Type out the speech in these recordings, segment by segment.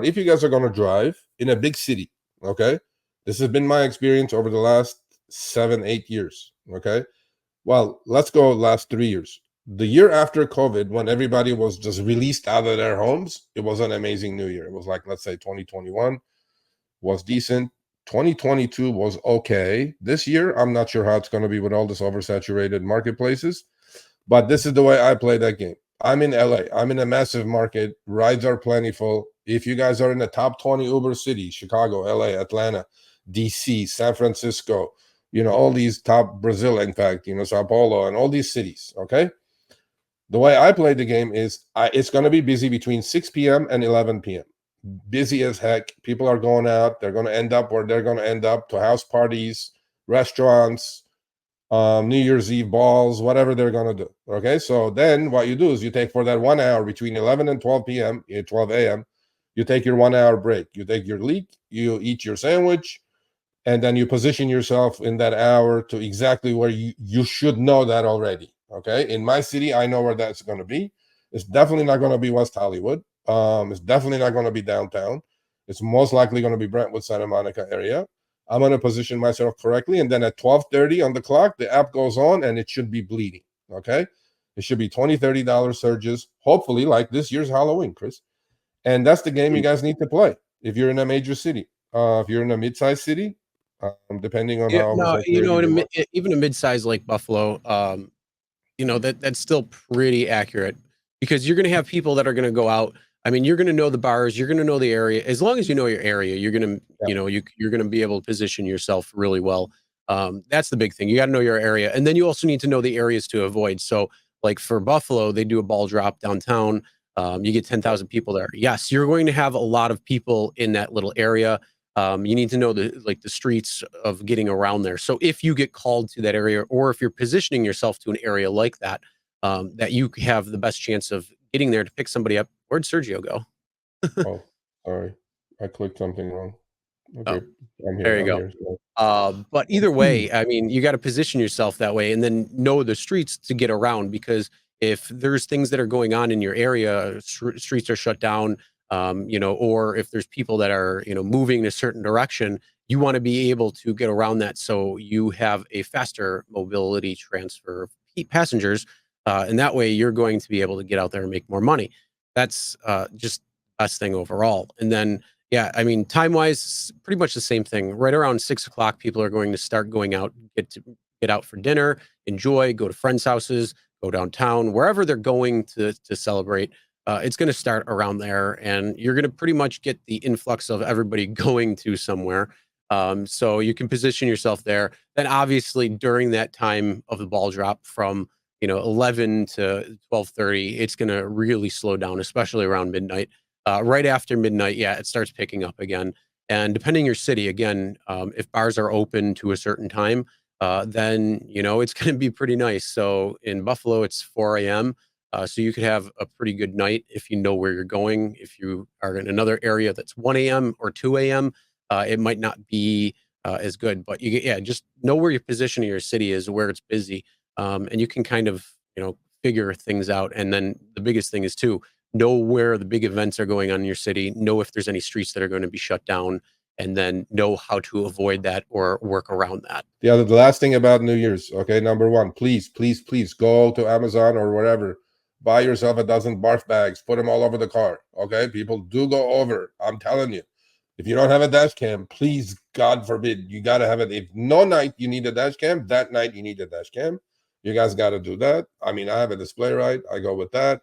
If you guys are going to drive in a big city, okay, this has been my experience over the last 7-8 years. Okay, well, let's go last 3 years. The year after COVID, when everybody was just released out of their homes, it was an amazing new year. It was like, let's say 2021 was decent. 2022 was okay. This year, I'm not sure how it's going to be with all this oversaturated marketplaces, but this is the way I play that game. I'm in LA. I'm in a massive market. Rides are plentiful. If you guys are in the top 20 Uber cities, Chicago, LA, Atlanta, DC, San Francisco, all these top Brazil, in fact, Sao Paulo and all these cities, okay? The way I play the game is it's going to be busy between 6 p.m. and 11 p.m. Busy as heck. People are going out. They're going to end up where they're going to end up, to house parties, restaurants, New Year's Eve balls, whatever they're going to do. Okay, so then what you do is you take, for that 1 hour between 11 and 12 p.m., 12 a.m., you take your 1 hour break. You take your leak, you eat your sandwich, and then you position yourself in that hour to exactly where you should know that already. Okay, in my city, I know where that's going to be. It's definitely not going to be West Hollywood. It's definitely not going to be downtown. It's most likely going to be Brentwood, Santa Monica area. I'm going to position myself correctly, and then at 12:30 on the clock, the app goes on, and it should be bleeding. Okay, it should be $20-$30 surges, hopefully like this year's Halloween, Chris. And that's the game you guys need to play if you're in a major city. If you're in a mid-sized city, depending on how even a mid-size like Buffalo, that's still pretty accurate, because you're going to have people that are going to go out. I mean, you're going to know the bars, you're going to know the area. As long as you know your area, you're going to, you're going to be able to position yourself really well. That's the big thing. You got to know your area. And then you also need to know the areas to avoid. So like for Buffalo, they do a ball drop downtown. You get 10,000 people there. Yes, you're going to have a lot of people in that little area. You need to know the streets of getting around there. So if you get called to that area, or if you're positioning yourself to an area like that, that you have the best chance of getting there to pick somebody up. Where'd Sergio go? Oh, sorry. I clicked something wrong. Okay. Oh, there you go. But either way, I mean, you got to position yourself that way, and then know the streets to get around, because if there's things that are going on in your area, streets are shut down, or if there's people that are, moving in a certain direction, you want to be able to get around that, so you have a faster mobility transfer of passengers, and that way you're going to be able to get out there and make more money. That's just the best thing overall. And then, yeah, I mean, time-wise, pretty much the same thing. Right around 6 o'clock, people are going to start going out, get out for dinner, enjoy, go to friends' houses, go downtown, wherever they're going to celebrate. It's going to start around there, and you're going to pretty much get the influx of everybody going to somewhere. So you can position yourself there. Then obviously during that time of the ball drop from 11 to 12:30, it's going to really slow down, especially around midnight. Right after midnight, yeah, it starts picking up again. And depending on your city, again, if bars are open to a certain time, then it's going to be pretty nice. So in Buffalo, it's 4 a.m. So you could have a pretty good night if you know where you're going. If you are in another area that's 1 a.m. or 2 a.m., it might not be as good. But just know where your position in your city is, where it's busy, and you can kind of figure things out. And then the biggest thing is to know where the big events are going on in your city. Know if there's any streets that are going to be shut down, and then know how to avoid that or work around that. Yeah, the last thing about New Year's, okay, number one, please go to Amazon or wherever, buy yourself a dozen barf bags, put them all over the car, okay? People do go over, I'm telling you. If you don't have a dash cam, please, God forbid, you got to have it. If no night you need a dash cam, that night you need a dash cam. You guys got to do that. I mean, I have a display right, I go with that.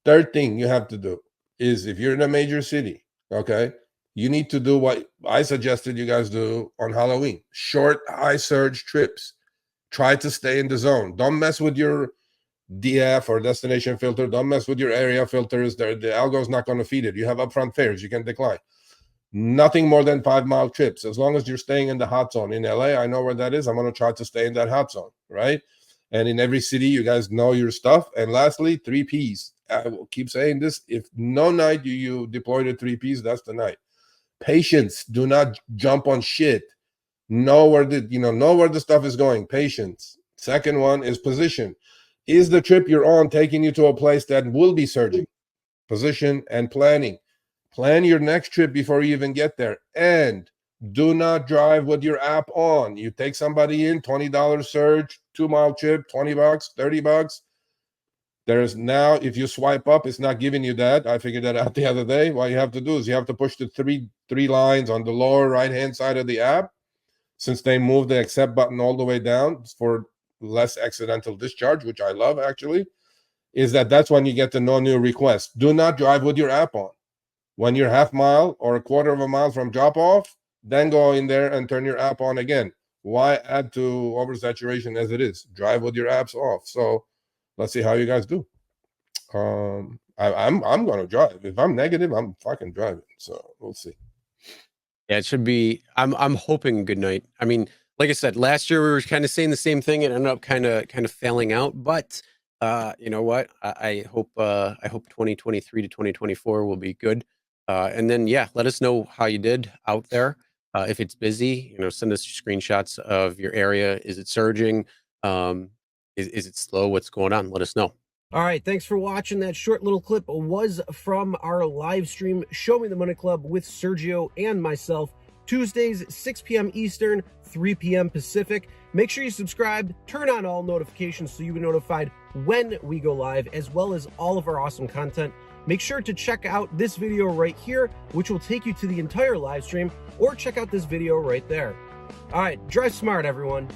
Third thing you have to do is, if you're in a major city, okay, you need to do what I suggested you guys do on Halloween. Short, high surge trips. Try to stay in the zone. Don't mess with your DF or destination filter. Don't mess with your area filters. The algo is not going to feed it. You have upfront fares. You can decline. Nothing more than 5-mile trips. As long as you're staying in the hot zone. In LA, I know where that is. I'm going to try to stay in that hot zone, right? And in every city, you guys know your stuff. And lastly, 3 Ps. I will keep saying this. If no night you deploy the 3 Ps, that's the night. Patience. Do not jump on shit. Know where the stuff is going. Patience. Second one is position. Is the trip you're on taking you to a place that will be surging? Position and planning. Plan your next trip before you even get there. And do not drive with your app on. You take somebody in, $20 surge, 2-mile trip, $20, $30. There's now, if you swipe up, it's not giving you that. I figured that out the other day. What you have to do is you have to push the three lines on the lower right-hand side of the app. Since they moved the accept button all the way down for less accidental discharge, which I love actually, is that's when you get the no new request. Do not drive with your app on. When you're half mile or a quarter of a mile from drop off, then go in there and turn your app on again. Why add to oversaturation as it is? Drive with your apps off. So let's see how you guys do. I'm going to drive. If I'm negative, I'm fucking driving. So we'll see. Yeah, it should be. I'm hoping good night. I mean, like I said, last year we were kind of saying the same thing and ended up kind of failing out. But you know what? I hope 2023 to 2024 will be good. And then yeah, let us know how you did out there. If it's busy, send us screenshots of your area. Is it surging? Is it slow? What's going on? Let us know. All right, thanks for watching. That short little clip was from our live stream, Show Me the Money Club with Sergio and myself, Tuesdays, 6 p.m. Eastern, 3 p.m. Pacific. Make sure you subscribe, turn on all notifications so you'll be notified when we go live, as well as all of our awesome content. Make sure to check out this video right here, which will take you to the entire live stream, or check out this video right there. All right, drive smart, everyone.